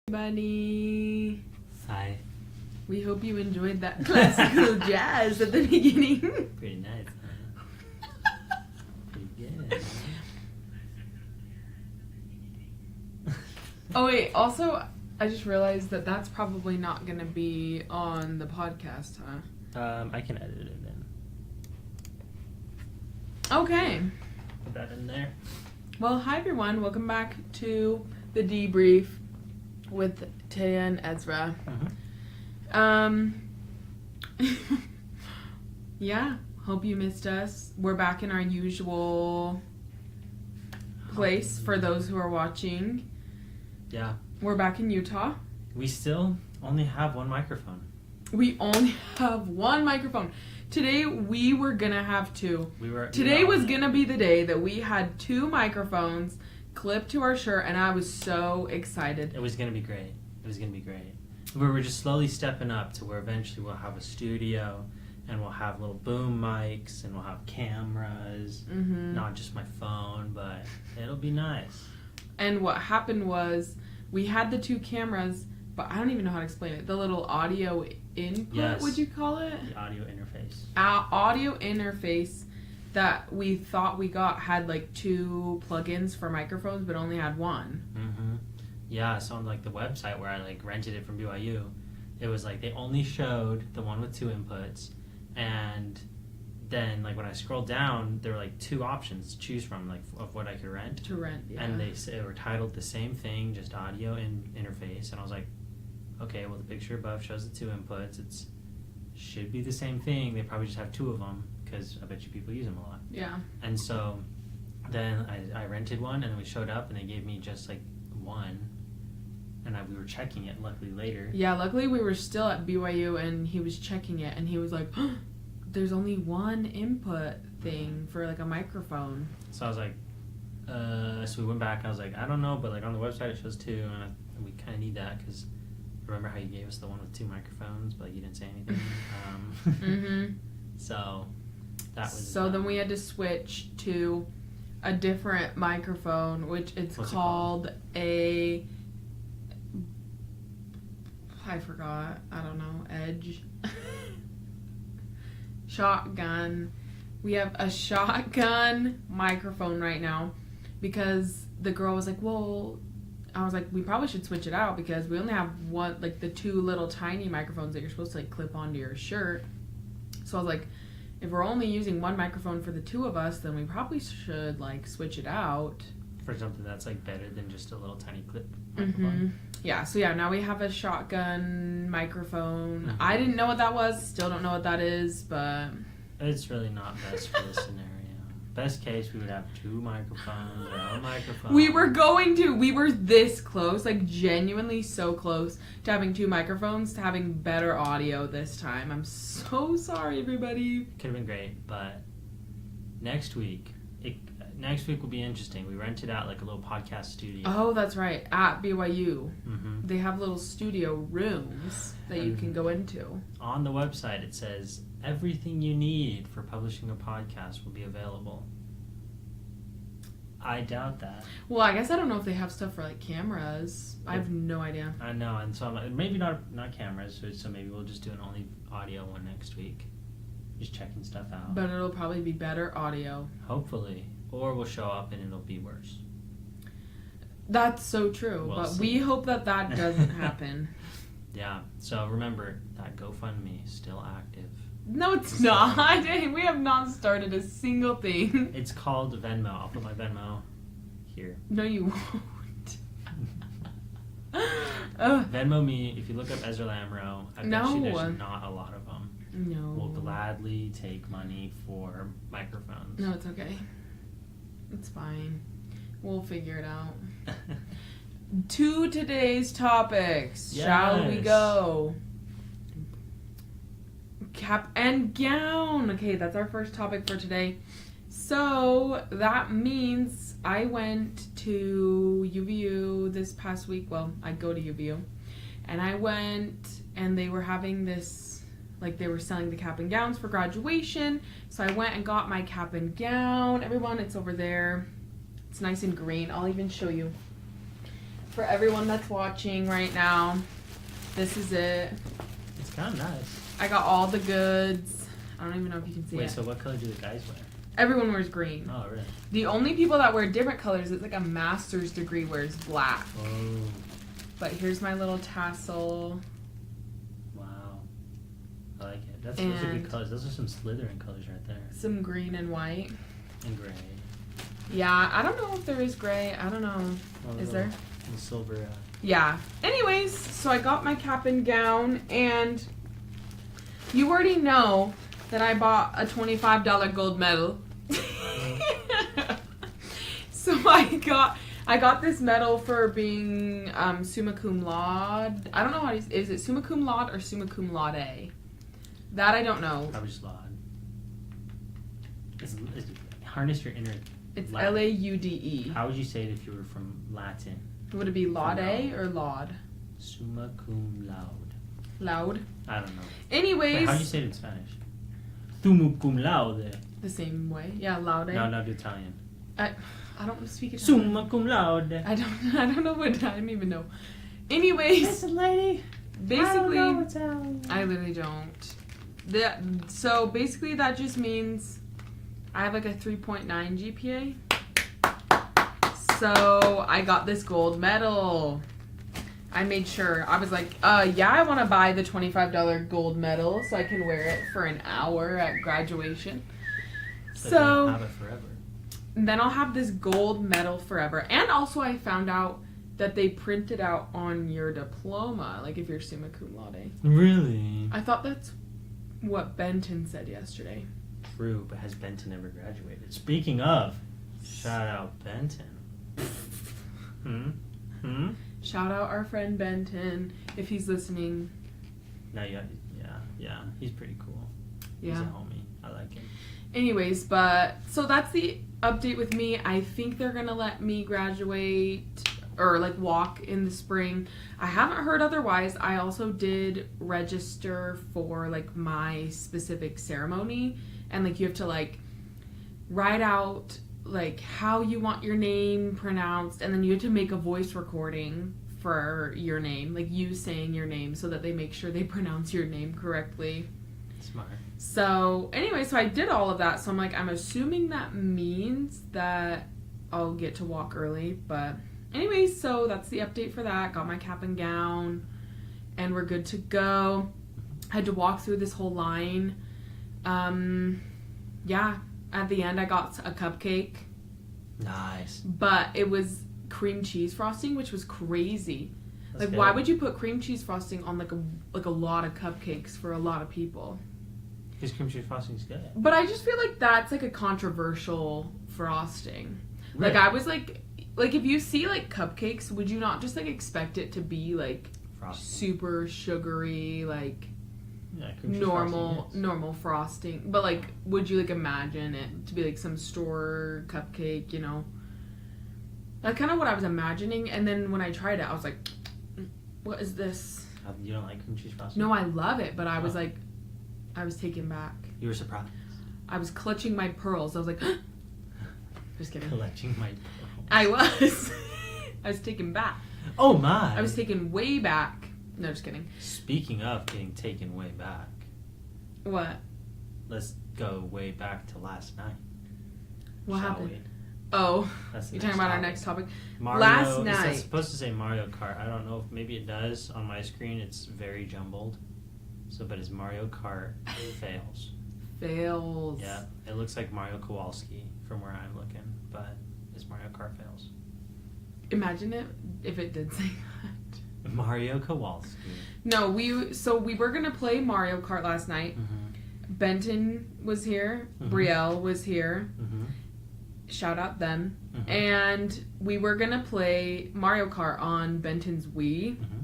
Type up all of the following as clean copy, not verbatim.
Everybody. Hi. We hope you enjoyed that classical jazz at the beginning. Pretty nice, huh? Pretty good. Oh wait, also, I just realized that that's probably not going to be on the podcast, huh? I can edit it in. Okay. Put that in there. Well, hi everyone. Welcome back to the debrief with Taya and Ezra. Yeah, hope you missed us. We're back in our usual place for those who are watching. Yeah. We're back in Utah. We still only have one microphone. We only have one microphone. Today we were gonna have two. Today was gonna be the day that we had two microphones clipped to our shirt, and I was so excited. It was gonna be great. We were just slowly stepping up to where eventually we'll have a studio, and we'll have little boom mics, and we'll have cameras. Not just my phone, but it'll be nice. And what happened was we had the two cameras, but I don't even know how to explain it. The little audio input, yes. Would you call it? The audio interface. Our audio interface that we thought we got had like two plugins for microphones, but only had one. Yeah, so on like the website where I like rented it from BYU, it was like they only showed the one with two inputs, and then like when I scrolled down, there were like two options to choose from, like of what I could rent. To rent, yeah. And they were titled the same thing, just audio interface, and I was like, okay, well the picture above shows the two inputs. It should be the same thing. They probably just have two of them because I bet you people use them a lot. Yeah. And so then I rented one, and then we showed up, and they gave me just like one. And we were checking it, luckily, later. Yeah, luckily we were still at BYU, and he was checking it, and he was like, oh, there's only one input thing for, like, a microphone. So I was like, so we went back, and I was like, I don't know, but, like, on the website it shows two, and we kind of need that, because remember how you gave us the one with two microphones, but you didn't say anything? So that was... So then we had to switch to a different microphone, which it's called a... I forgot. I don't know. Edge. Shotgun. We have a shotgun microphone right now because the girl was like, well, I was like, we probably should switch it out because we only have one, like the two little tiny microphones that you're supposed to like clip onto your shirt. So I was like, if we're only using one microphone for the two of us, then we probably should like switch it out. For something that's like better than just a little tiny clip microphone. Yeah, so yeah, now we have a shotgun microphone. I didn't know what that was, still don't know what that is, but... It's really not best for this scenario. Best case, we would have two microphones or a microphone. We were this close, like genuinely so close to having two microphones, to having better audio this time. I'm so sorry, everybody. Could have been great, but next week will be interesting. We rented out like a little podcast studio. Oh, that's right. At BYU. They have little studio rooms that you can go into. On the website it says everything you need for publishing a podcast will be available. I doubt that. Well, I guess I don't know if they have stuff for like cameras. I have no idea. I know, and so maybe not cameras, so maybe we'll just do an only audio one next week. Just checking stuff out. But it'll probably be better audio. Hopefully. Or we'll show up and it'll be worse. That's so true. We'll but see. We hope that doesn't happen. Yeah. So remember, that GoFundMe is still active. No, it's not. We have not started a single thing. It's called Venmo. I'll put my Venmo here. No, you won't. Venmo me. If you look up Ezra Lamro, I bet you there's not a lot of them. No. We'll gladly take money for microphones. No, it's okay. It's fine. We'll figure it out. To today's topics. Yes. Shall we go? Cap and gown. Okay, that's our first topic for today. So that means I went to UVU this past week. Well, I go to UVU. And I went and they were having this, like they were selling the cap and gowns for graduation. So I went and got my cap and gown. Everyone, it's over there. It's nice and green. I'll even show you. for everyone that's watching right now, this is it. It's kind of nice. I got all the goods. I don't even know if you can see it. Wait, so what color do the guys wear? Everyone wears green. Oh, really? The only people that wear different colors, it's like a master's degree, wears black. Oh. But here's my little tassel. Wow. I like it. Those are good colors. Those are some Slytherin colors right there. Some green and white. And gray. Yeah, I don't know if there is gray. I don't know. Is there? The silver. Yeah. Anyways, so I got my cap and gown, and you already know that I bought a $25 gold medal. So I got this medal for being summa cum laude. I don't know is it summa cum laude or summa cum laude? That I don't know. Probably just laude. It's harness your inner. It's Latin. Laude. How would you say it if you were from Latin? Would it be laude or laud? Summa cum laude. Loud. I don't know. Anyways. Wait, how do you say it in Spanish? Summa cum laude. The same way. Yeah, laude. No, do Italian. I don't speak Italian. Summa cum laude. I don't know what. I don't even know. Anyways. Listen, lady. Basically. I don't know Italian. I literally don't. So basically that just means I have like a 3.9 GPA. So I got this gold medal. I made sure. I was like, yeah, I want to buy the $25 gold medal so I can wear it for an hour at graduation. So have it forever. Then I'll have this gold medal forever. And also I found out that they print it out on your diploma, like if you're summa cum laude. Really? I thought that's what Benton said yesterday. True, but has Benton ever graduated? Speaking of, shout out Benton. Shout out our friend Benton if he's listening. No, yeah, he's pretty cool. Yeah. He's a homie. I like him. Anyways, so that's the update with me. I think they're gonna let me graduate or like walk in the spring. I haven't heard otherwise. I also did register for like my specific ceremony, and like you have to like write out like how you want your name pronounced, and then you have to make a voice recording for your name, like you saying your name so that they make sure they pronounce your name correctly. Smart. So anyway, so I did all of that. So I'm like, I'm assuming that means that I'll get to walk early. But anyway, so that's the update for that. Got my cap and gown and we're good to go. I had to walk through this whole line. Yeah, at the end I got a cupcake. Nice. But it was cream cheese frosting, which was crazy. That's like, good. why would you put cream cheese frosting on like a lot of cupcakes for a lot of people? Because cream cheese frosting is good. But I just feel like that's like a controversial frosting. Really? Like I was like if you see like cupcakes, would you not just like expect it to be like Frosting. super sugary, like Yeah, cream cheese frosting is. normal frosting? But like, would you like imagine it to be like some store cupcake? You know, that's kind of what I was imagining. And then when I tried it, I was like, "What is this?" You don't like cream cheese frosting? No, I love it, but I was like, I was taken back. You were surprised. I was clutching my pearls. I was like, just kidding. Collecting my pearls. I was. I was taken back. Oh my! I was taken way back. No, just kidding. Speaking of getting taken way back, What? let's go way back to last night. What shall happened? we? Oh, That's the you're next talking about our topic. next topic. Mario, Last night. It's supposed to say Mario Kart. I don't know if maybe it does on my screen. It's very jumbled. So, but it's Mario Kart fails. Fails. Yeah, it looks like Mario Kowalski from where I'm looking, but it's Mario Kart fails. Imagine it if it did say that. Mario Kowalski. No, we were gonna play Mario Kart last night. Mm-hmm. Benton was here. Mm-hmm. Brielle was here. Mm-hmm. Shout out them. Mm-hmm. And we were gonna play Mario Kart on Benton's Wii. Mm-hmm.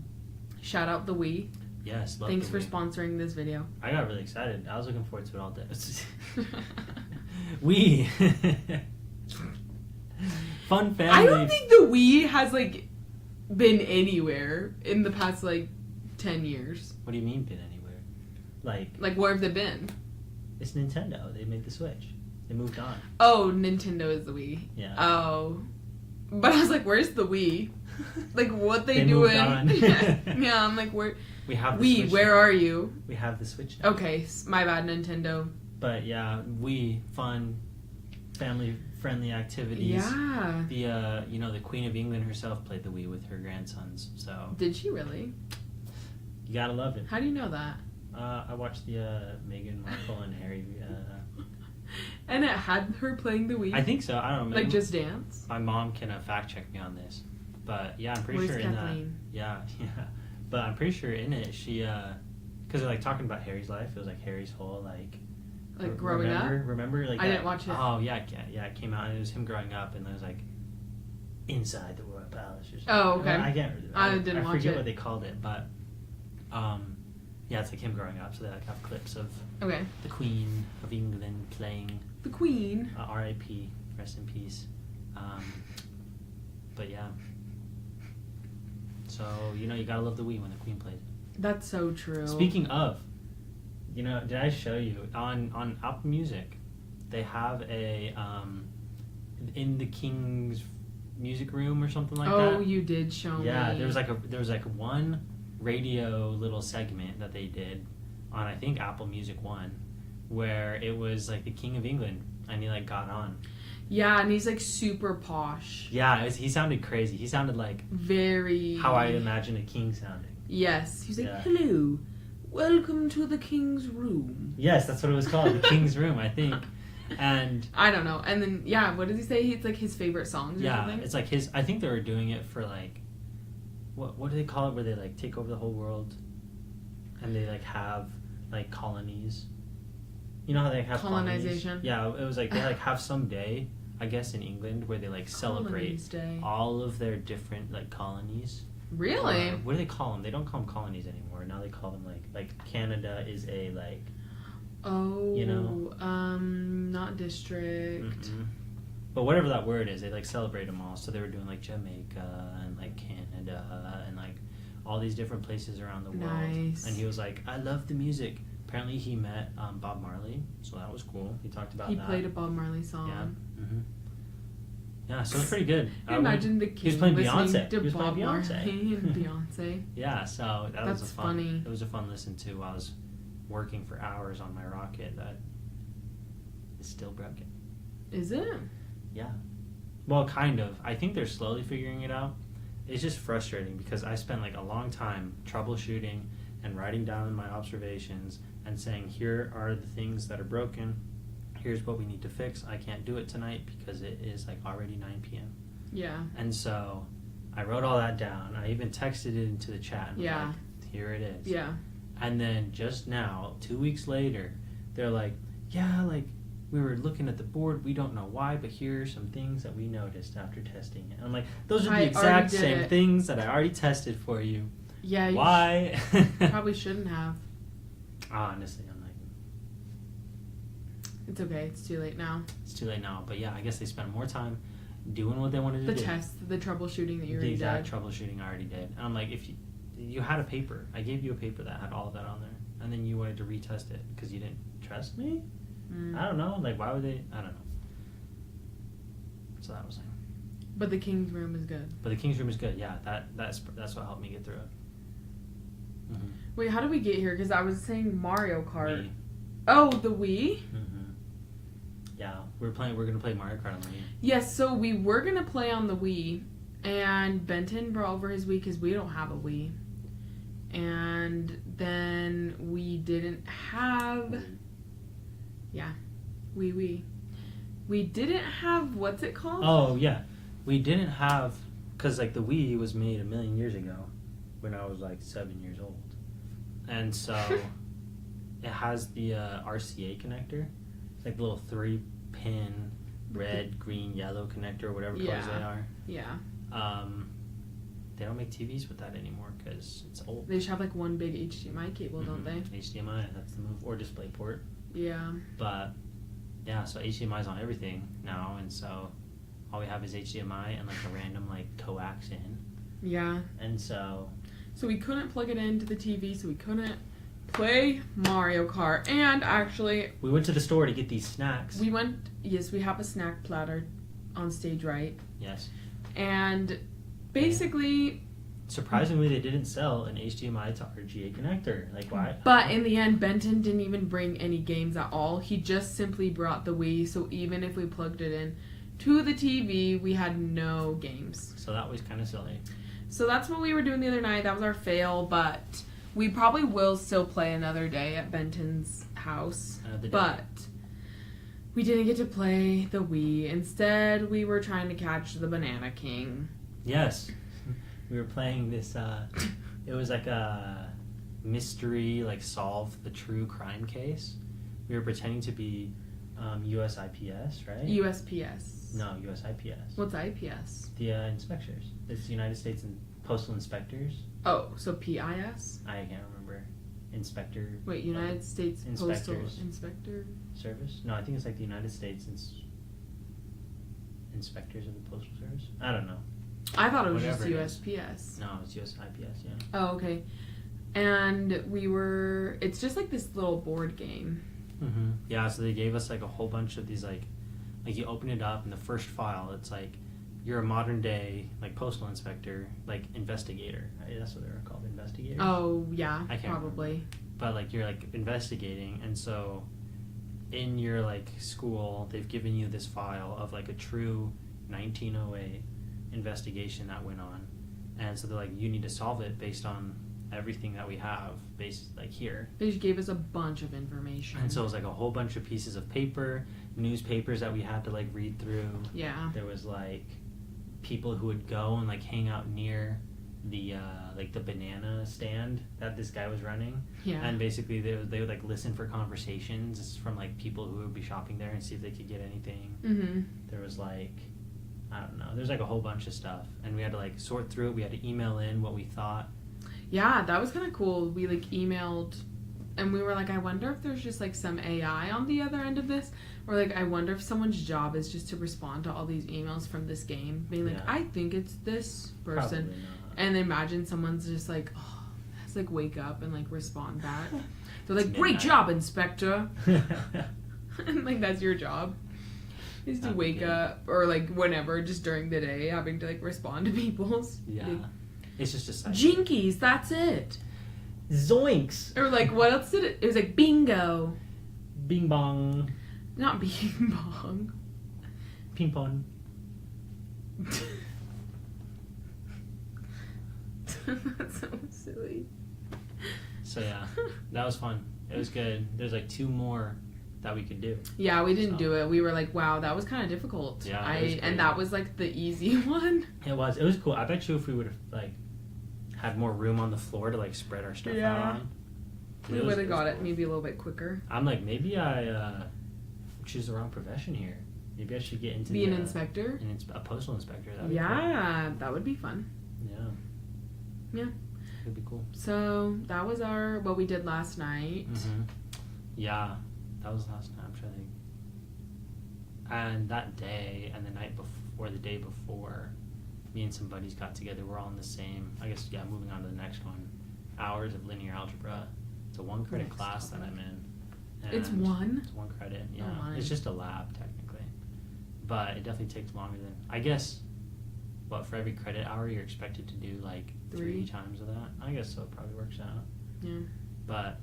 Shout out the Wii. Yes, love Thanks the for Wii. sponsoring this video. I got really excited. I was looking forward to it all day. Wii. Fun family. I don't think the Wii has like been anywhere in the past like 10 years. What do you mean been anywhere? Like where have they been? It's Nintendo. They made the Switch. They moved on. Oh, Nintendo is the Wii. Yeah. Oh. But I was like, where's the Wii? like what they moved doing. on. Yeah, I'm like, where We have the Switch where now. are you? We have the Switch now. Okay, my bad, Nintendo. But yeah, fun, family-friendly activities. Yeah. The the Queen of England herself played the Wii with her grandsons. So Did she really? you gotta love it. How do you know that? I watched the Meghan Markle and Harry. And it had her playing the Wii? I think so. I don't know. Like Just Dance? My mom can fact check me on this, but yeah, I'm pretty Where's sure in that. Kathleen? Yeah. But I'm pretty sure in it she, because they're like talking about Harry's life. It was like Harry's whole like Growing up? Remember like I that? didn't watch it. Oh yeah, it came out and it was him growing up and it was like inside the royal palace or something. Oh, okay. I can't. I didn't watch forget it. what they called it, but yeah, it's like him growing up. So they like have clips of Okay. the Queen of England playing. The Queen. R.I.P. Rest in peace. But yeah. So you gotta love the Wii when the Queen played. That's so true. Speaking of, did I show you on Apple Music? They have a in the King's music room or something like that. Oh, you did show me. Yeah, there was like one radio little segment that they did on I think Apple Music One, where it was like the King of England and he like got on. Yeah, and he's like super posh. Yeah, he sounded crazy. He sounded like Very. how I imagine a king sounding. Yes, he's like, Yeah. hello, welcome to the King's room. Yes, that's what it was called, the King's Room, I think. And I don't know. And then yeah, what does he say? It's like his favorite songs or yeah, something. it's like his. I think they were doing it for like, what do they call it? Where they like take over the whole world, and they like have like colonies. You know how they have colonization. Colonies? Yeah, it was like they like have some day, I guess in England, where they like celebrate Colonies Day. all of their different like colonies. Really? Or, what do they call them? They don't call them colonies anymore. Now they call them like Canada is a like. Oh. You not district. Mm-mm. But whatever that word is, they like celebrate them all. So they were doing like Jamaica and like Canada and like all these different places around the world. Nice. And he was like, I love the music. Apparently he met Bob Marley, so that was cool. He talked about He that. played a Bob Marley song. Yeah. Mm-hmm. Yeah, so it was pretty good. Imagine the king he was playing listening Beyonce. to He was Bob playing Beyonce. Marley and Beyonce. Yeah, so That's was a fun. funny. It was a fun listen to while I was working for hours on my rocket that is still broken. Is it? Yeah. Well, kind of. I think they're slowly figuring it out. It's just frustrating because I spent like a long time troubleshooting and writing down my observations and saying, here are the things that are broken. Here's what we need to fix. I can't do it tonight because it is like already 9 p.m. Yeah. And so I wrote all that down. I even texted it into the chat and was Yeah. like, here it is. Yeah. And then just now, 2 weeks later, they're like, yeah, like we were looking at the board. We don't know why, but here are some things that we noticed after testing it. And I'm like, those are the I exact already did same it. things that I already tested for you. Yeah. Why? Probably shouldn't have. Honestly, I'm like, It's okay. It's too late now. it's too late now. But yeah, I guess they spent more time doing what they wanted to The do. test, the troubleshooting that you The already exact did. troubleshooting I already did. And I'm like, if you had a paper, I gave you a paper that had all of that on there, and then you wanted to retest it because you didn't trust me. I don't know. Like, why would they? I don't know. So that was like. But the King's room is good. But the King's room is good. Yeah, that's what helped me get through it. Mm-hmm. Wait, how did we get here? Because I was saying Mario Kart. Wii. Oh, the Wii? Mm-hmm. Yeah, we're gonna play Mario Kart on the Wii. Yes, so we were going to play on the Wii, and Benton brought over his Wii because we don't have a Wii. And then we didn't have... Yeah, Wii. We didn't have... What's it called? Oh, yeah. We didn't have... Because, like, the Wii was made a million years ago when I was, like, 7 years old. And so... It has the RCA connector. It's like the little 3-pin red, green, yellow connector, or whatever colors they are. Yeah. They don't make TVs with that anymore because it's old. They just have like one big HDMI cable, don't they? HDMI, that's the move. Or DisplayPort. Yeah. But, yeah, so HDMI's on everything now, and so all we have is HDMI and like a random like coax in. Yeah. And so... So we couldn't plug it into the TV, so we couldn't play Mario Kart. And actually... We went to the store to get these snacks. We have a snack platter on stage, right? Yes. And basically. Surprisingly, they didn't sell an HDMI to RGA connector. Like, why? But in the end, Benton didn't even bring any games at all. He just simply brought the Wii, so even if we plugged it in to the TV, we had no games. So that was kind of silly. So that's what we were doing the other night. That was our fail, but we probably will still play another day at Benton's house. But we didn't get to play the Wii. Instead, we were trying to catch the Banana King. Yes. We were playing this, it was like a mystery, like solve the true crime case. We were pretending to be USIPS, right? USPS. No, USIPS. What's IPS? The inspectors. It's the United States Postal Inspectors. Oh, so PIS? I can't remember. Inspector. Wait, United States Postal Inspector? Service? No, I think it's like the United States Inspectors of the Postal Service. I don't know. I thought it was Whatever just USPS. No, it's USIPS, yeah. Oh, okay. And it's just like this little board game. Mm-hmm. Yeah, so they gave us like a whole bunch of these like you open it up and the first file, it's like you're a modern day like postal inspector, like investigator. Right? That's what they were called, investigators. Oh yeah, I can't probably. Remember. But like you're like investigating, and so in your like school, they've given you this file of like a true 1908 investigation that went on, and so they're like, you need to solve it based on everything that we have based like here. They just gave us a bunch of information, and so it was like a whole bunch of pieces of paper, newspapers that we had to like read through. Yeah, there was like people who would go and like hang out near the like the banana stand that this guy was running. Yeah, and basically they would like listen for conversations from like people who would be shopping there and see if they could get anything. Mm-hmm. There was like, I don't know, there's like a whole bunch of stuff, and we had to like sort through it. We had to email in what we thought. Yeah, that was kind of cool. We like emailed, and we were like, I wonder if there's just like some AI on the other end of this, or like I wonder if someone's job is just to respond to all these emails from this game, being like, I think it's this person, and imagine someone's just like, oh, has to like wake up and like respond back. They're like, great job, Inspector. And like that's your job. Is to wake up or like whenever, just during the day, having to like respond to people's. Yeah. Like, it's just a side. Jinkies, that's it. Zoinks. Or like, what else did it was like bingo. Bing bong. Not bing bong. Ping pong. That's so silly. So yeah, that was fun. It was good. There's like 2 more that we could do. Yeah, we didn't do it. We were like, wow, that was kind of difficult. Yeah, and that was like the easy one. It was cool. I bet you if we would have like had more room on the floor to like spread our stuff out on, we would have got it maybe a little bit quicker. I'm like, maybe I choose the wrong profession here. Maybe I should get into an inspector, a postal inspector. That would be fun. Yeah, it'd be cool. So that was what we did last night. Mm-hmm. Yeah, that was last night. I'm trying to think. And that day and the night before, the day before, me and some buddies got together. We're all in the same, I guess, moving on to the next one. Hours of linear algebra. It's a 1-credit class that I'm in. And it's 1? It's 1 credit, yeah. Oh, it's just a lab, technically. But it definitely takes longer than, I guess, for every credit hour, you're expected to do, like, 3 times of that? I guess so. It probably works out. Yeah. But,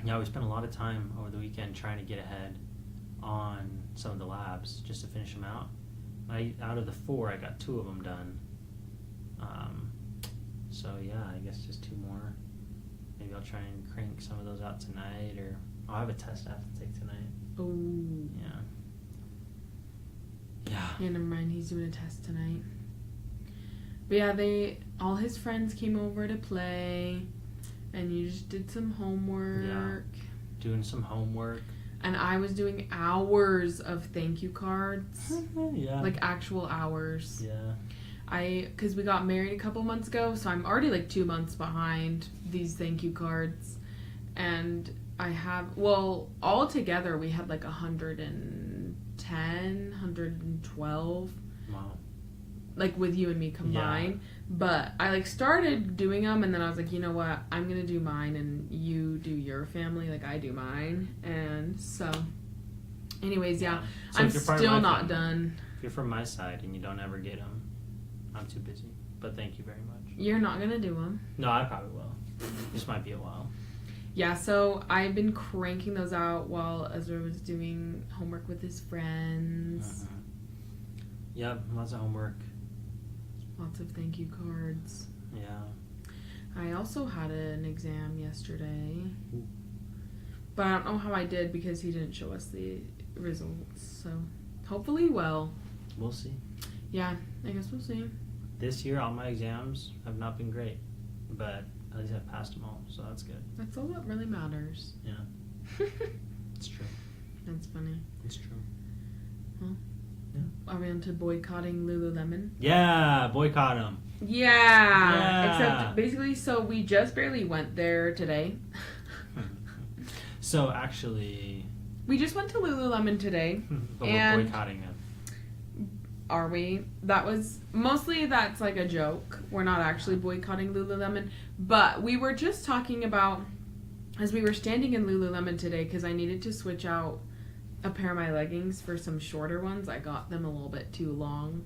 yeah, we spent a lot of time over the weekend trying to get ahead on some of the labs just to finish them out. Out of the 4, I got 2 of them done. So yeah, I guess just 2 more. Maybe I'll try and crank some of those out tonight, or I'll have a test I have to take tonight. Oh. Yeah. Yeah, never mind. He's doing a test tonight. But yeah, all his friends came over to play, and you just did some homework. Yeah. Doing some homework. And I was doing hours of thank you cards. Yeah. Like actual hours. Yeah. Because we got married a couple months ago, so I'm already like 2 months behind these thank you cards. And I have, all together we had like 110, 112. Wow. Like with you and me combined. Yeah. But I like started doing them, and then I was like, you know what? I'm going to do mine and you do your family like I do mine. And so, anyways, yeah. So I'm still not done. If you're from my side and you don't ever get them, I'm too busy. but thank you very much. You're not gonna do them. No, I probably will. This might be a while. Yeah, so I've been cranking those out while Ezra was doing homework with his friends. Yep, lots of homework. Lots of thank you cards. Yeah. I also had an exam yesterday. Ooh. But I don't know how I did because he didn't show us the results. So hopefully well. We'll see. Yeah, I guess we'll see. This year, all my exams have not been great, but at least I've passed them all, so that's good. That's all that really matters. Yeah. It's true. That's funny. It's true. Well, yeah. Are we into boycotting Lululemon? Yeah, boycott them. Yeah. Except basically, so we just barely went there today. So actually, we just went to Lululemon today. But we're boycotting them. Are we? That was mostly that's like a joke. We're not actually boycotting Lululemon, but we were just talking about as we were standing in Lululemon today because I needed to switch out a pair of my leggings for some shorter ones. I got them a little bit too long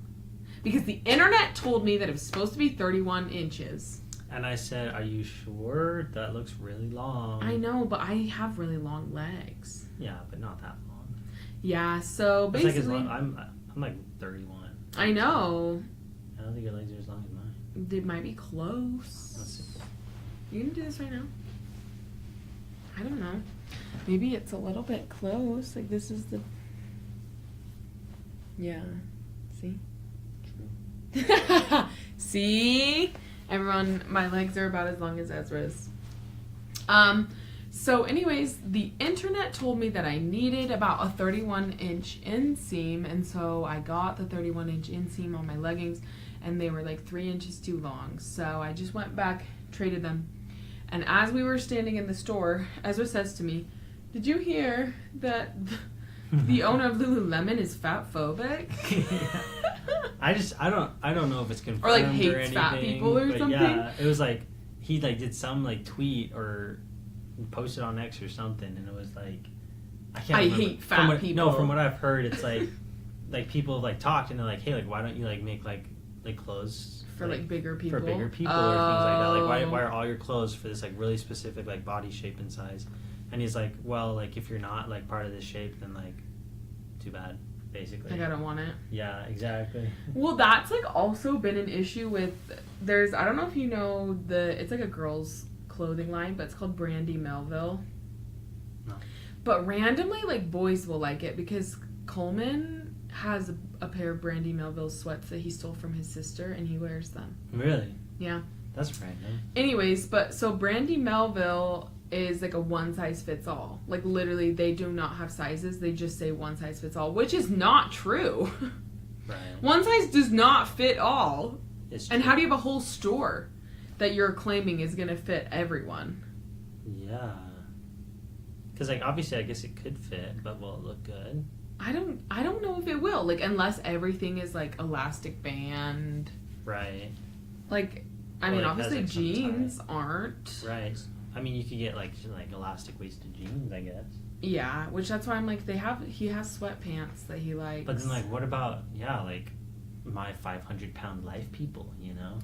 because the internet told me that it was supposed to be 31 inches. And I said, "Are you sure? That looks really long." I know, but I have really long legs. Yeah, but not that long. Yeah, so It's basically, like I'm like 31. I know. I don't think your legs are as long as mine. They might be close. Let's see. You can do this right now. I don't know. Maybe it's a little bit close. Like this is the. Yeah. See? True. See? Everyone, my legs are about as long as Ezra's. So anyways, the internet told me that I needed about a 31-inch inseam, and so I got the 31-inch inseam on my leggings, and they were like 3 inches too long. So I just went back, traded them, and as we were standing in the store, Ezra says to me, "Did you hear that the owner of Lululemon is fat phobic?" I don't know if it's confirmed or like hates anything, fat people or but something. Yeah, it was like he like did some like tweet or posted on X or something, and it was like I hate fat people. No, from what I've heard, it's like people have like talked and they're like, hey, like why don't you like make like clothes for like bigger people or things like that? Like why are all your clothes for this like really specific like body shape and size? And he's like, well, like if you're not like part of this shape, then like too bad. Basically. Like I don't want it. Yeah, exactly. Well, that's like also been an issue with I don't know if you know it's like a girls clothing line, but it's called Brandy Melville. No. But randomly like boys will like it because Coleman has a pair of Brandy Melville sweats that he stole from his sister and he wears them. Really? Yeah. That's random. Anyways, but so Brandy Melville is like a one size fits all. Like literally they do not have sizes. They just say one size fits all, which is not true. Right. One size does not fit all. It's true. And how do you have a whole store that you're claiming is going to fit everyone? Yeah. Because like obviously I guess it could fit, but will it look good? I don't know if it will. Like unless everything is like elastic band. Right. Like I Or, mean like, obviously has, like, some jeans aren't. Right. I mean, you could get like elastic waisted jeans, I guess. Yeah, which that's why I'm like he has sweatpants that he likes. But then like what about like my 500-pound life people, you know?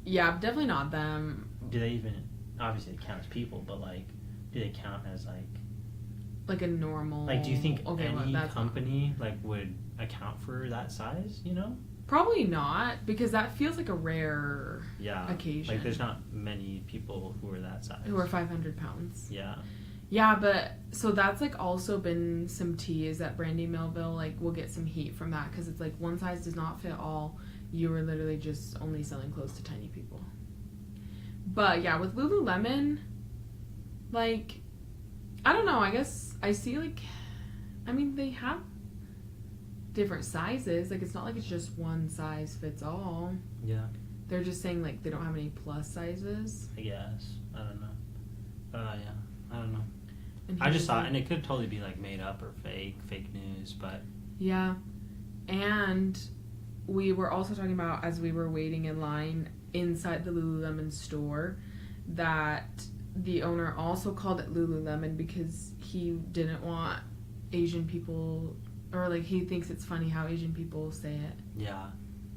Yeah, definitely not them. Do they even obviously they count as people, but like do they count as like a normal like do you think any that's company like would account for that size, you know? Probably not, because that feels like a rare occasion. Like there's not many people who are that size. Who are 500 pounds. Yeah. Yeah, but so that's like also been some tea is that Brandy Melville like will get some heat from that because it's like one size does not fit all. You are literally just only selling clothes to tiny people. But yeah, with Lululemon, like, I don't know, I guess I see like, I mean, they have different sizes. Like it's not like it's just one size fits all. Yeah. They're just saying like they don't have any plus sizes. I guess. I don't know. Yeah. I don't know. And I just thought, and it could totally be like made up or fake news, but yeah. And we were also talking about as we were waiting in line inside the Lululemon store that the owner also called it Lululemon because he didn't want Asian people, or like he thinks it's funny how Asian people say it. Yeah.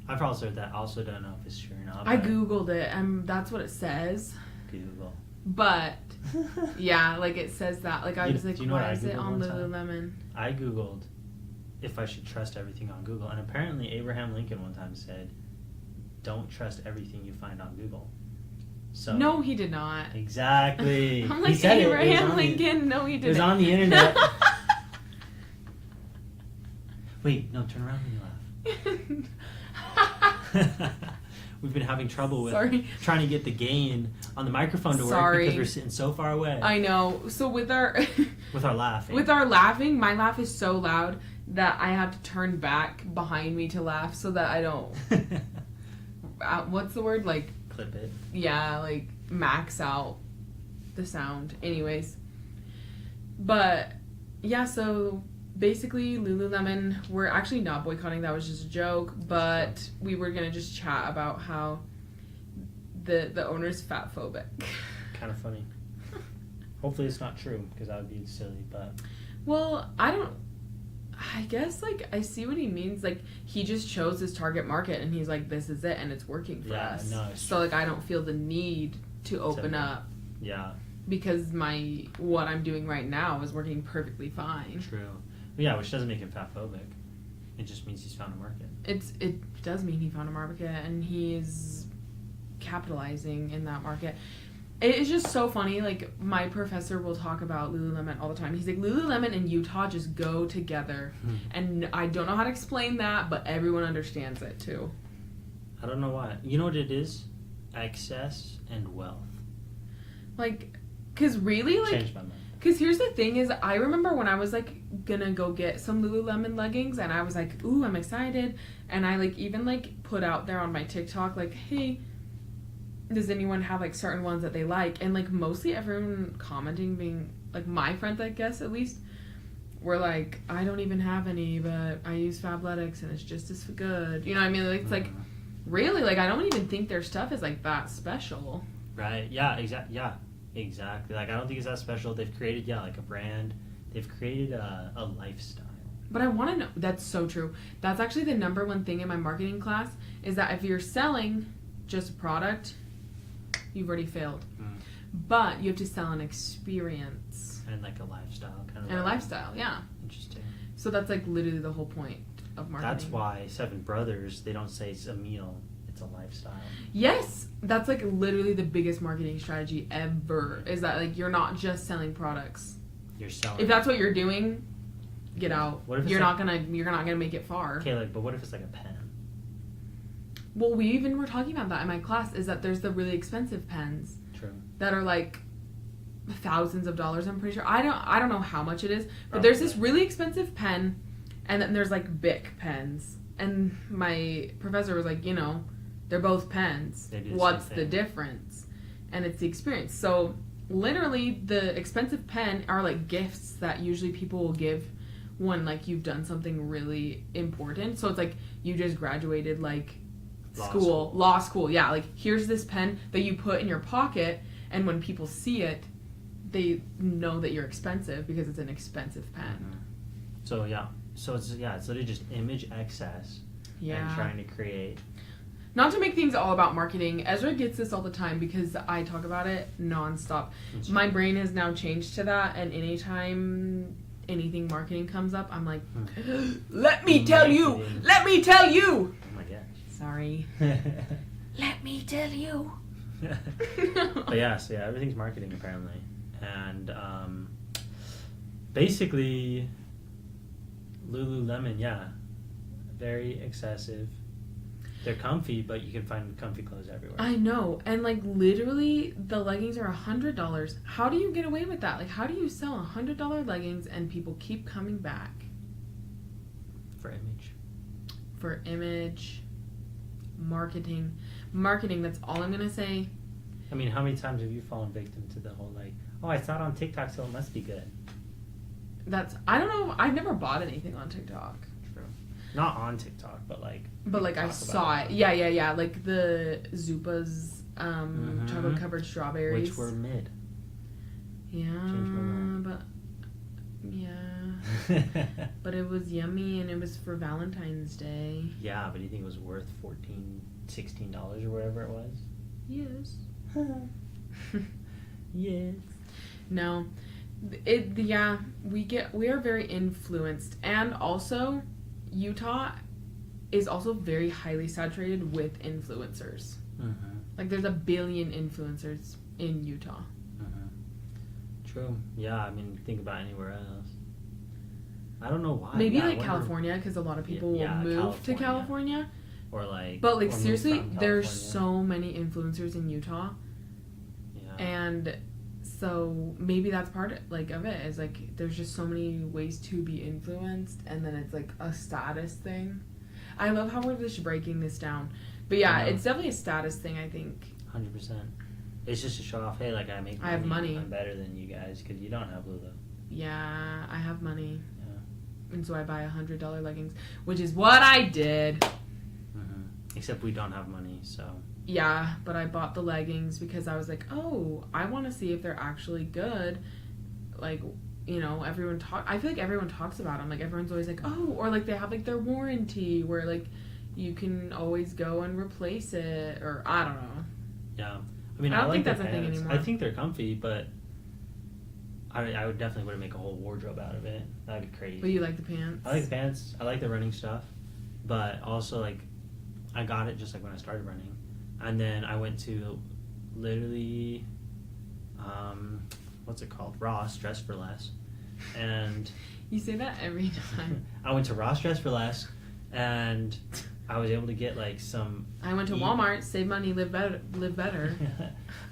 I've also heard that. I also don't know if it's true or not. I googled it, and that's what it says. Google. But yeah, like it says that. Like I was like, why is it on Lululemon? I googled if I should trust everything on Google, and apparently Abraham Lincoln one time said, "Don't trust everything you find on Google." So no, he did not. Exactly. I'm like, he said Abraham Lincoln. No, he didn't. It was on the internet. Wait, no, turn around when you laugh. We've been having trouble with trying to get the gain on the microphone to work because we're sitting so far away. I know. So with our laughing, my laugh is so loud that I have to turn back behind me to laugh so that I don't what's the word? Like clip it. Yeah, like max out the sound. Anyways. But yeah, so basically Lululemon, we're actually not boycotting, that was just a joke, but we were gonna just chat about how the owner's fat phobic. Kind of funny. Hopefully it's not true, because that would be silly, but well, I guess like I see what he means. Like he just chose his target market and he's like, this is it and it's working for us. No, so like I don't feel the need to open up. Yeah. Because what I'm doing right now is working perfectly fine. True. Yeah, which doesn't make him fat phobic. It just means he's found a market. It does mean he found a market and he's capitalizing in that market. It is just so funny. Like my professor will talk about Lululemon all the time. He's like, Lululemon and Utah just go together. And I don't know how to explain that, but everyone understands it too. I don't know why. You know what it is? Excess and wealth. Like, cause really, like, changed my mind. Cause here's the thing is, I remember when I was like gonna go get some Lululemon leggings, and I was like, ooh, I'm excited, and I like even like put out there on my TikTok like, hey, does anyone have like certain ones that they like? And like mostly everyone commenting, being like my friends, I guess at least, were like, I don't even have any, but I use Fabletics and it's just as good. You know what I mean? Like, it's like, really, like I don't even think their stuff is like that special. Right. Yeah. Exactly. Like I don't think it's that special. They've created like a brand. They've created a lifestyle. But I want to know. That's so true. That's actually the number one thing in my marketing class is that if you're selling just a product, you've already failed. But you have to sell an experience and like a lifestyle kind of. And a lifestyle, yeah. Interesting. So that's like literally the whole point of marketing. That's why Seven Brothers, they don't say it's a meal. It's a lifestyle. Yes, that's like literally the biggest marketing strategy ever. Is that like you're not just selling products. You're selling. If that's what you're doing, get out. What if you're not gonna make it far. Okay, like, but what if it's like a pen? Well, we even were talking about that in my class. Is that there's the really expensive pens. True. That are like thousands of dollars. I'm pretty sure. I don't know how much it is, but there's this really expensive pen, and then there's like Bic pens. And my professor was like, they're both pens. What's the difference? And it's the experience. So literally the expensive pen are like gifts that usually people will give when like you've done something really important. So it's like you just graduated like law school. Yeah, like here's this pen that you put in your pocket, and when people see it, they know that you're expensive because it's an expensive pen. Mm-hmm. So it's literally just image excess and trying to create. Not to make things all about marketing, Ezra gets this all the time because I talk about it nonstop. My brain has now changed to that, and anytime anything marketing comes up, I'm like, let me tell you! Oh my gosh. Sorry. Let me tell you! But yeah, everything's marketing apparently. And basically, Lululemon, very excessive. They're comfy, but you can find comfy clothes everywhere. I know. And like literally the leggings are $100. How do you get away with that? Like how do you sell $100 leggings and people keep coming back? For image. Marketing, that's all I'm gonna say. I mean, how many times have you fallen victim to the whole like, oh, I saw it on TikTok, so it must be good? I don't know, I've never bought anything on TikTok. True. Not on TikTok, but like I saw it. Yeah. Like the Zupa's chocolate covered strawberries. Which were mid. Yeah, but Yeah. But it was yummy, and it was for Valentine's Day. Yeah, but do you think it was worth $16 or whatever it was? Yes. Yes. No. Yeah, we are very influenced, and also Utah is also very highly saturated with influencers. Mm-hmm. Like there's a billion influencers in Utah. Mm-hmm. True. Yeah, I mean, think about anywhere else. I don't know why. Maybe yeah, like California, because a lot of people will move to California. Or like, but like or seriously, move from there's California. so many influencers in Utah. Yeah. And so maybe that's part of it is like there's just so many ways to be influenced, and then it's like a status thing. I love how we're just breaking this down, but yeah, it's definitely a status thing. I think 100%. It's just to show off, hey, like I have money. I'm better than you guys because you don't have Lulu. Yeah, I have money. Yeah. And so I buy $100 leggings, which is what I did. Mm-hmm. Except we don't have money, so. Yeah, but I bought the leggings because I was like, oh, I want to see if they're actually good. Like, you know, I feel like everyone talks about them. Like, everyone's always like, oh, or like they have like their warranty where like you can always go and replace it, or I don't know. Yeah. I mean, I don't think like that's a thing anymore. I think they're comfy, but I would definitely wouldn't make a whole wardrobe out of it. That'd be crazy. But you like the pants? I like the pants. I like the running stuff. But also, like, I got it just like when I started running. And then I went to literally, what's it called? Ross, Dress for Less. And you say that every time. I went to Ross, Dress for Less, and I was able to get like some. I went to Walmart, save money, live better.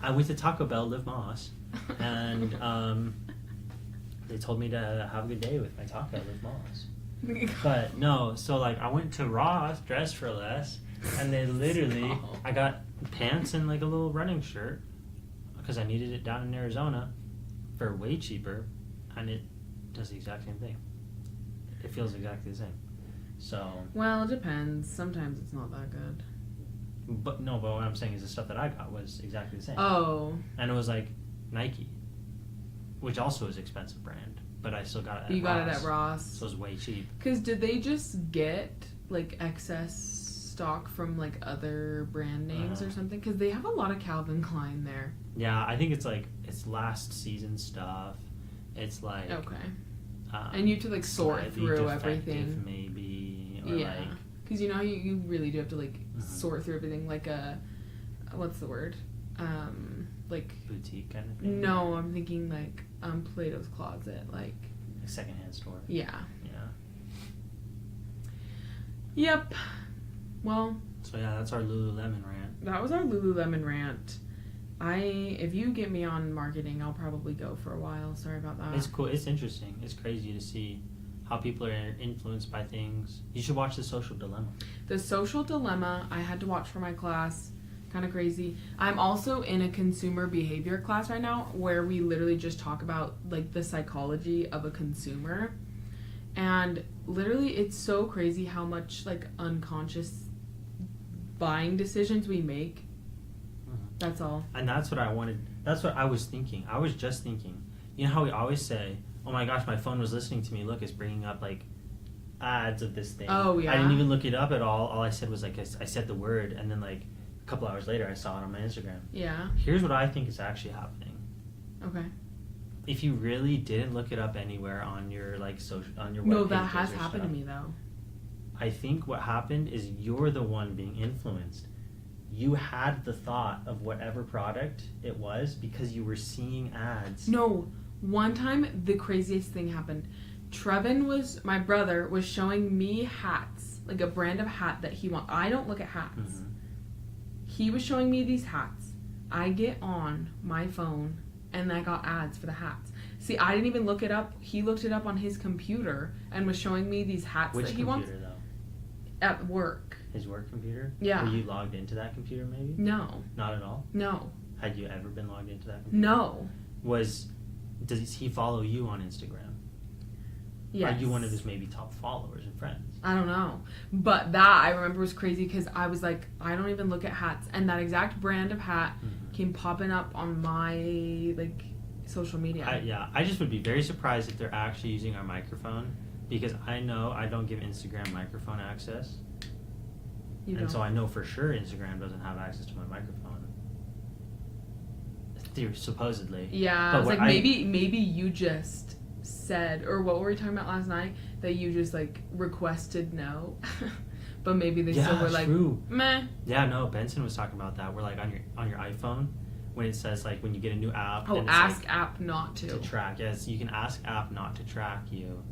I went to Taco Bell, Live Moss, and they told me to have a good day with my taco, Live Moss. But no, so like I went to Ross, Dress for Less, and they literally, I got pants and like a little running shirt because I needed it down in Arizona for way cheaper, and it does the exact same thing. It feels exactly the same. So. Well, it depends. Sometimes it's not that good. But what I'm saying is the stuff that I got was exactly the same. Oh. And it was like Nike, which also is expensive brand, but I still got it at Ross. You got it at Ross. So it was way cheap. Because did they just get like excess stock from like other brand names or something? Because they have a lot of Calvin Klein there. Yeah, I think it's like it's last season stuff. It's like okay. And you have to like sort through everything. Maybe. Or yeah. Because you know how you really do have to like sort through everything, like a what's the word? Like boutique kind of thing. No, I'm thinking like Plato's Closet, like a secondhand store. Yeah. Yeah. Yep. Well. So yeah, that's our Lululemon rant. That was our Lululemon rant. If you get me on marketing, I'll probably go for a while. Sorry about that. It's cool. It's interesting. It's crazy to see how people are influenced by things. You should watch The Social Dilemma. The Social Dilemma, I had to watch for my class. Kind of crazy. I'm also in a consumer behavior class right now where we literally just talk about like the psychology of a consumer. And literally it's so crazy how much like unconscious buying decisions we make. That's all. And that's what I wanted. That's what I was thinking. I was just thinking. You know how we always say, oh my gosh, my phone was listening to me. Look, it's bringing up like ads of this thing. Oh, yeah. I didn't even look it up at all. All I said was like, I said the word, and then like a couple hours later, I saw it on my Instagram. Yeah. Here's what I think is actually happening. Okay. If you really didn't look it up anywhere on your like social, on your web no, that has happened to me though. I think what happened is you're the one being influenced. You had the thought of whatever product it was because you were seeing ads. No, one time the craziest thing happened. My brother was showing me hats, like a brand of hat that he wants. I don't look at hats. Mm-hmm. He was showing me these hats. I get on my phone and I got ads for the hats. See, I didn't even look it up. He looked it up on his computer and was showing me these hats that he wants. Which computer though? At work. His work computer? Yeah. Were you logged into that computer maybe? No. Not at all? No. Had you ever been logged into that computer? No. Does he follow you on Instagram? Yes. Are you one of his maybe top followers and friends? I don't know. But that I remember was crazy because I was like, I don't even look at hats. And that exact brand of hat came popping up on my like social media. I just would be very surprised if they're actually using our microphone, because I know I don't give Instagram microphone access. You and don't. so I know for sure Instagram doesn't have access to my microphone. Supposedly. Yeah, but it's like I- maybe you just said, or what were we talking about last night, that you just like requested no, but maybe they still were like, true. meh. Yeah, no, Benson was talking about that. We're like on your iPhone, when it says like when you get a new app. Oh, and it's ask like, app not to. to track. Yes, you can ask app not to track you.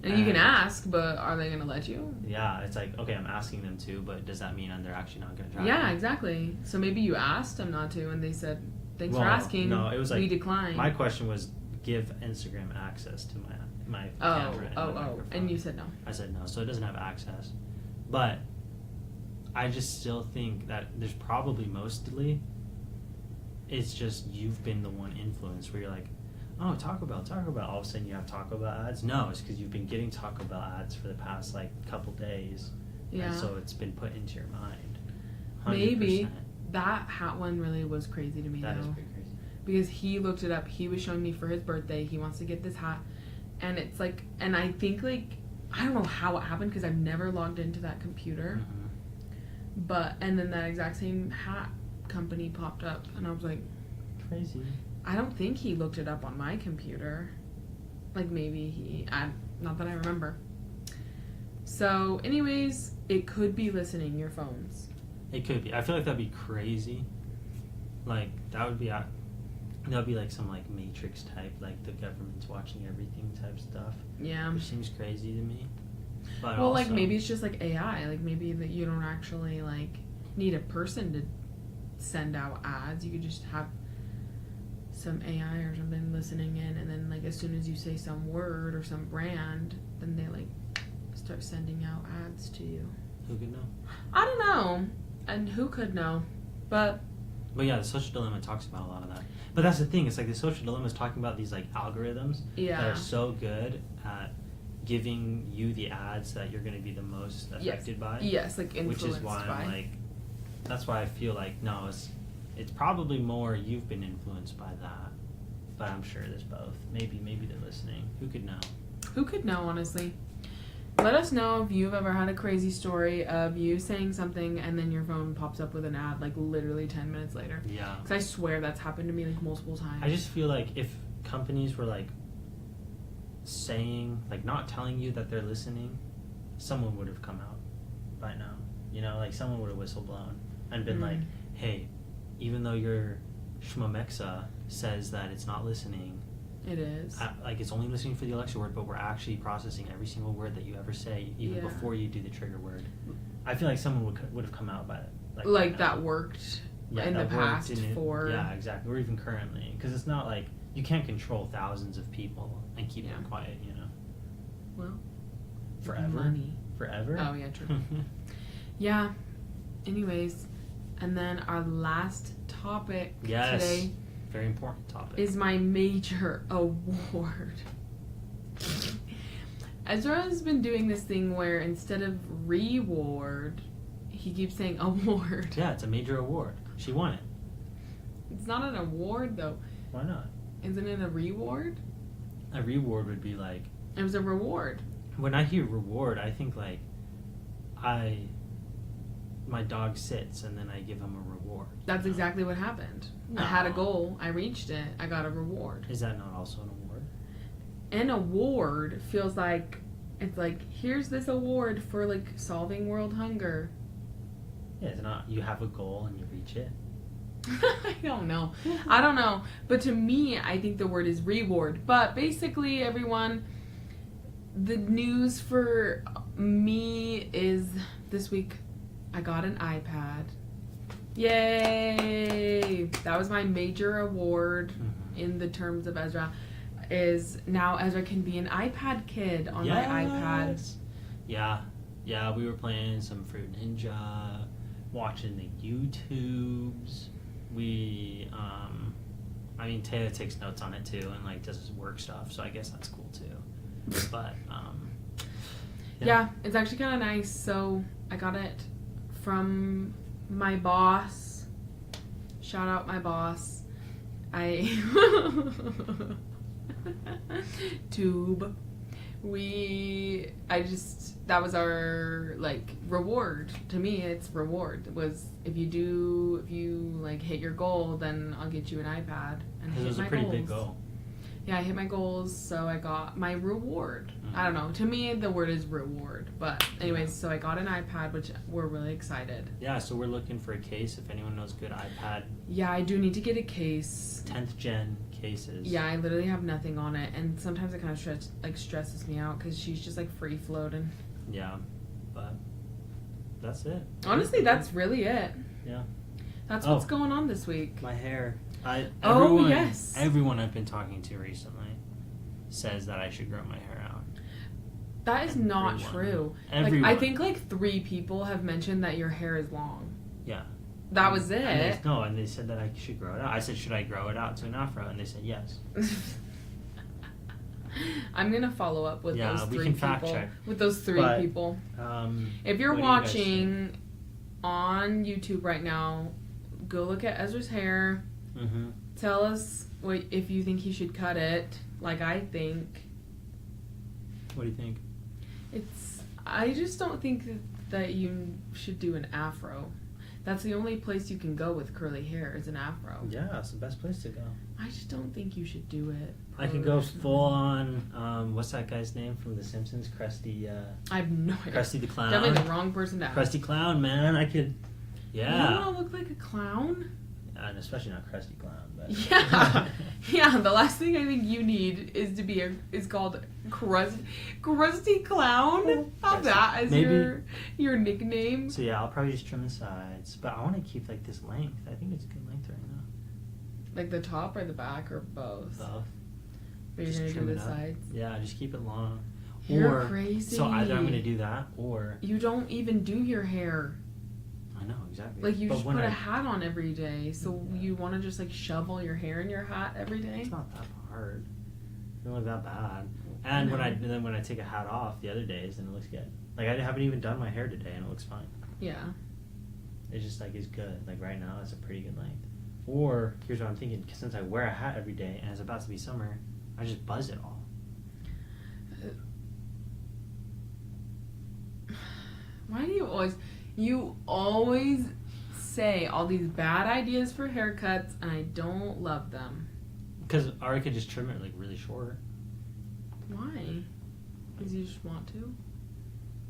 And you can ask, but are they gonna let you? Yeah, it's like, okay, I'm asking them to, but does that mean they're actually not gonna track Yeah, me? exactly. So maybe you asked them not to, and they said, thanks for Well, asking. no, it was like, we decline. My question was, give Instagram access to my camera and my microphone. And you said no. I said no, so it doesn't have access. But I just still think that there's probably mostly, it's just you've been the one influence where you're like, oh, Taco Bell. All of a sudden you have Taco Bell ads. No, it's because you've been getting Taco Bell ads for the past like couple days. Yeah. And so it's been put into your mind. 100%. Maybe. That hat one really was crazy to me, That though. is pretty crazy. Because he looked it up. He was showing me for his birthday. He wants to get this hat. And it's like, and I think like, I don't know how it happened because I've never logged into that computer. Mm-hmm. And then that exact same hat company popped up. And I was like, Crazy. I don't think he looked it up on my computer. Like maybe not that I remember. So anyways, it could be listening your phones. It could be. I feel like that'd be crazy. Like that would be like some like Matrix type, like the government's watching everything type stuff. Yeah. Which seems crazy to me. But Well, also, like maybe it's just like AI. Like maybe that you don't actually like need a person to send out ads. You could just have some AI or something listening in, and then like as soon as you say some word or some brand, then they like start sending out ads to you. who could know? I don't know, and who could know, but yeah, the Social Dilemma talks about a lot of that. But that's the thing. It's like the Social Dilemma is talking about these like algorithms that yeah, are so good at giving you the ads that you're going to be the most affected by. yes, like Which influenced is why by. I'm like, that's why I feel like no, it's probably more you've been influenced by that, but I'm sure there's both. Maybe they're listening. Who could know? Who could know, honestly? Let us know if you've ever had a crazy story of you saying something and then your phone pops up with an ad like literally 10 minutes later. Yeah. Because I swear that's happened to me like multiple times. I just feel like if companies were like saying, like not telling you that they're listening, someone would have come out by now. You know, like someone would have whistleblown and been like, hey, even though your Shmomexa says that it's not listening, It is. like it's only listening for the Alexa word, but we're actually processing every single word that you ever say, even Yeah. before you do the trigger word. I feel like someone would have come out by it. Like that worked in the that worked past in- for... Yeah, exactly. Or even currently. Because it's not like you can't control thousands of people and keep them quiet, you know? Well, Forever? money. Forever? Oh, yeah, true. Yeah. Anyways, and then our last topic Yes. today Very important topic. is my major award. Ezra has been doing this thing where instead of reward, he keeps saying award. Yeah, it's a major award. She won it. It's not an award though. Why not? Isn't it a reward? A reward would be like, It was a reward. when I hear reward, I think like my dog sits and then I give him a reward. That's you know? exactly what happened. No. I had a goal. I reached it. I got a reward. Is that not also an award? An award feels like it's like here's this award for like solving world hunger. Yeah, it's not. You have a goal and you reach it. I don't know. I don't know. But to me, I think the word is reward. But basically, everyone, the news for me is this week I got an iPad. Yay! That was my major award in the terms of Ezra. Is now Ezra can be an iPad kid on my iPad. Yeah, we were playing some Fruit Ninja, watching the YouTubes. We, I mean, Taya takes notes on it too and like does work stuff, so I guess that's cool too. But, yeah, it's actually kind of nice. So I got it from my boss. Shout out my boss. Tube. That was our like reward. To me, it's reward. It was if you like hit your goal, then I'll get you an iPad. And It was a pretty big goal. Yeah, I hit my goals, so I got my reward. Mm-hmm. I don't know. To me, the word is reward. But anyways, so I got an iPad, which we're really excited. Yeah, so we're looking for a case if anyone knows good iPad. Yeah, I do need to get a case. 10th gen cases. Yeah, I literally have nothing on it, and sometimes it kind of stresses me out because she's just like free floating. Yeah, but that's it. Honestly, that's really it. Yeah. That's what's going on this week. My hair. Yes. Everyone I've been talking to recently says that I should grow my hair out. That is not true. Everyone. Like, I think like 3 people have mentioned that your hair is long. Yeah. That was it. And they said that I should grow it out. I said, should I grow it out to an afro? And they said yes. I'm gonna follow up with those 3 people. We can fact check. With those 3 people. If you're watching on YouTube right now, go look at Ezra's hair. Mm-hmm. Tell us if you think he should cut it, like I think. What do you think? I just don't think that you should do an afro. That's the only place you can go with curly hair is an afro. Yeah, it's the best place to go. I just don't think you should do it. I could go full on, what's that guy's name from The Simpsons? Krusty, I have no idea. Krusty the Clown. Definitely the wrong person to ask. Krusty Clown, man. I could, yeah. You don't want to look like a clown? And especially not Krusty Clown, but. Yeah. Yeah, the last thing I think you need is to be is called Krusty Clown. Have that as your nickname. So yeah, I'll probably just trim the sides, but I want to keep like this length. I think it's a good length right now. Like the top or the back or both? Both. But you're gonna do the sides? Yeah, just keep it long. You're crazy. So either I'm gonna do that or you don't even do your hair. I know, exactly. Like you just put a hat on every day. So you want to just like shovel your hair in your hat every day? It's not that hard. It doesn't look that bad. And when I take a hat off the other days, then it looks good. Like I haven't even done my hair today, and it looks fine. Yeah. It's just like it's good. Like right now, it's a pretty good length. Or here's what I'm thinking: since I wear a hat every day, and it's about to be summer, I just buzz it all. Why do you always say all these bad ideas for haircuts, and I don't love them? Because or I could just trim it like really short. Why? Because you just want to?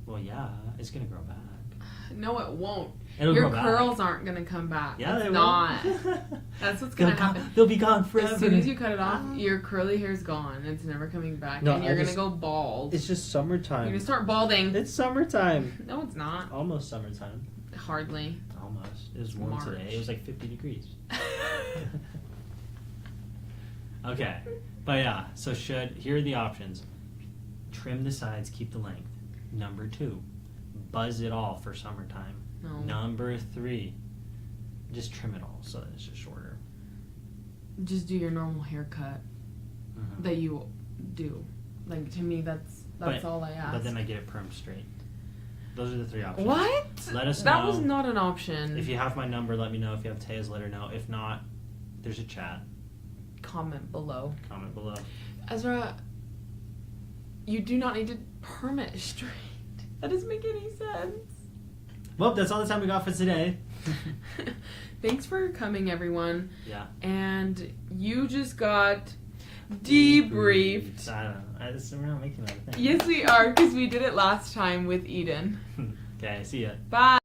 Well, yeah, it's gonna grow back. No, it won't. It'll Your grow back. curls aren't gonna come back. Yeah, it's they not. will. That's what's gonna happen. They'll be gone forever. As soon as you cut it off, your curly hair's gone. It's never coming back, and you're gonna go bald. It's just summertime. You're gonna start balding. It's summertime. No, it's not. Almost summertime. Hardly. Almost. It was warm March. today. It was like 50 degrees. Okay, but yeah. So here are the options: trim the sides, keep the length. Number 2, buzz it all for summertime. No. Number 3, just trim it all so that it's just shorter. Just do your normal haircut that you do. Like to me, that's all I ask. But then I get it permed straight. Those are the 3 options. What? Let us know. That was not an option. If you have my number, let me know. If you have Taya's, let her know. If not, there's a chat. Comment below. Comment below. Ezra, you do not need to perm it straight. That doesn't make any sense. Well, that's all the time we got for today. Thanks for coming, everyone. Yeah. And you just got debriefed. I don't know. We're not making that a thing. Yes, we are, because we did it last time with Eden. Okay, see ya. Bye.